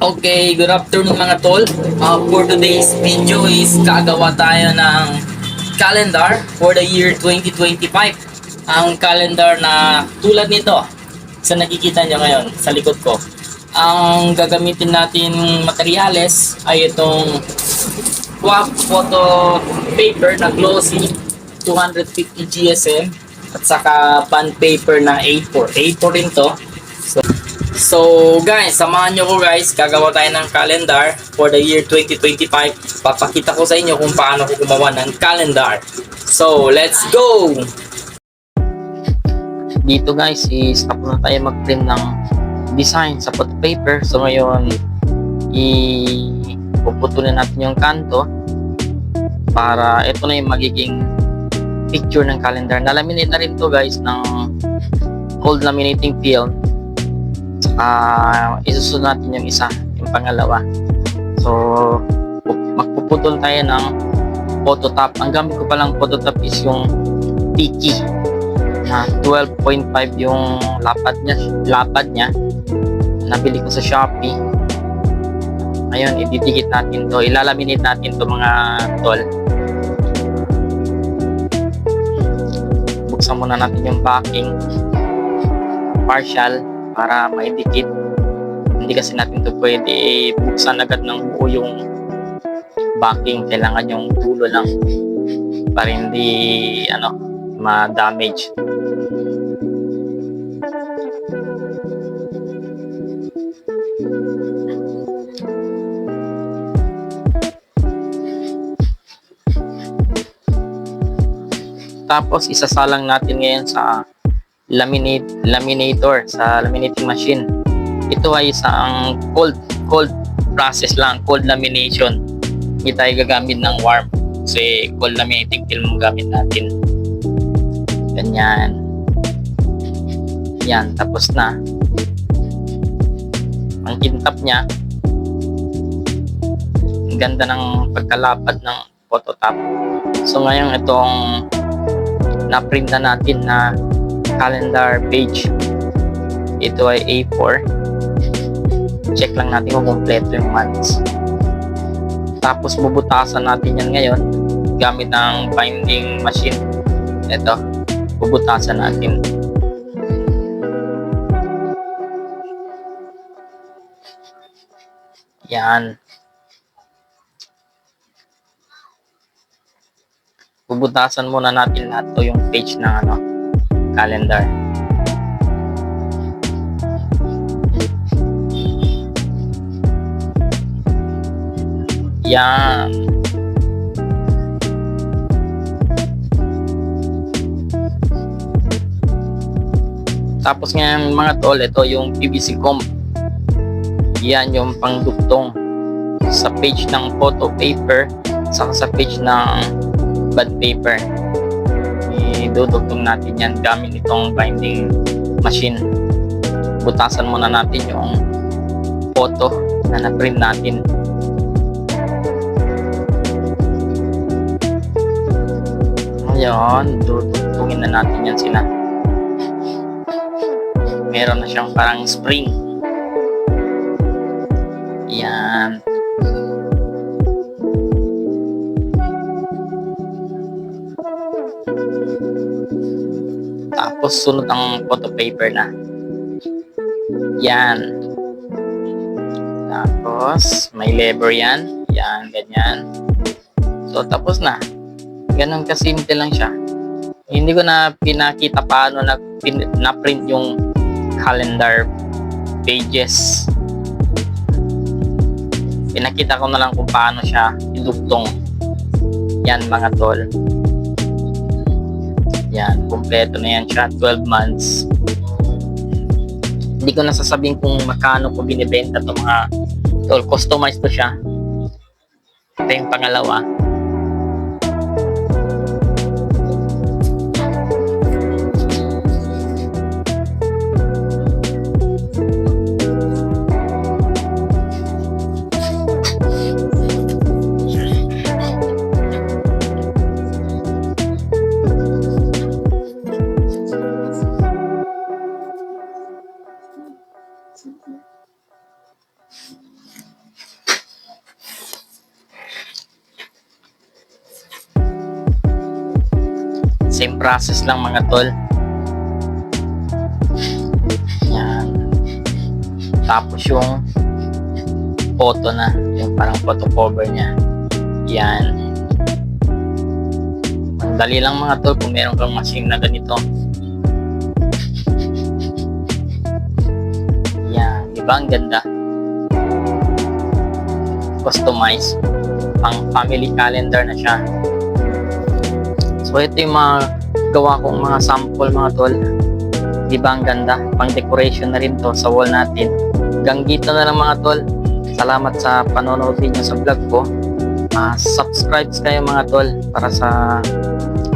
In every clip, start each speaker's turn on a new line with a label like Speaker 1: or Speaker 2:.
Speaker 1: Okay, good afternoon mga tol. For today's video is gagawa tayo ng calendar for the year 2025. Ang calendar na tulad nito sa nakikita nyo ngayon sa likod ko. Ang gagamitin natin materyales ay itong swap photo paper na glossy 250 GSM at saka bond paper na A4. A4 rin to. So guys, samahan nyo ko guys, gagawa tayo ng calendar for the year 2025. Papakita ko sa inyo kung paano ko gumawa ng calendar. So let's go! Dito guys, stop na tayo mag-print ng design sa photo paper. So ngayon, ipuputulin natin yung kanto para ito na yung magiging picture ng calendar. Nalaminate na rin to guys ng cold laminating film. Isusunod natin yung isa, yung pangalawa. So magpuputol tayo ng phototop. Ang gamit ko palang phototop is yung Tiki na 12.5 yung lapad niya. Nabili ko sa Shopee. Ngayon ididikit natin to, ilalaminate natin to mga tol. Buksan muna natin yung backing partial para maidikit. Hindi kasi natin to pwede buksan agad ng buo yung backing. Kailangan yung dulo lang para hindi ma-damage. Tapos isasalang natin ngayon sa laminator, sa laminating machine. Ito ay isang cold process lang, cold lamination. Hindi tayo gagamit ng warm kasi cold laminating film ang gamit natin. Ganyan. Yan, tapos na. Ang kintap niya, ang ganda ng pagkalapad ng phototop. So ngayon itong na-print na natin na calendar page, ito ay A4. Check lang natin kung kompleto yung months. Tapos bubutasan natin yan ngayon gamit ng binding machine. Ito, bubutasan natin. Yan. Bubutasan muna natin lahat to yung page ng calendar. Yan. Tapos ngayon mga tol, ito yung PVC comb. Yan yung pangdugtong sa page ng photo paper saka sa page ng bond paper. Idudugtong natin yan gamit itong binding machine. Butasan muna natin yung photo na na-print natin. Ngayon, dudugtungin na natin yan sila. Meron na siyang parang spring. Yan. Tapos sunod ang photo paper na. Yan. Tapos may lever yan. Yan, ganyan. So tapos na. Ganun kasimple lang siya. Hindi ko na pinakita paano na-print yung calendar pages. Pinakita ko na lang kung paano siya idugtong. Yan mga tol. Yan, kompleto na yan siya, 12 months. Hindi ko nasasabihin kung magkano ko binibenta to mga tol. Customized to siya. Ito yung pangalawa. Same process lang mga tol. Yan. Tapos yung photo na, yung parang photo cover niya. Yan. Dali lang mga tol kung meron kang machine na ganito. Yan, di ba ang ganda? Customize. Pang family calendar na siya. So ito yung mga gawa kong mga sample mga tol. Di ba ang ganda? Pang decoration na rin to sa wall natin. Hanggang dito na lang mga tol. Salamat sa panonood niyo sa vlog ko. Subscribe kayo mga tol para sa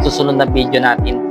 Speaker 1: susunod na video natin.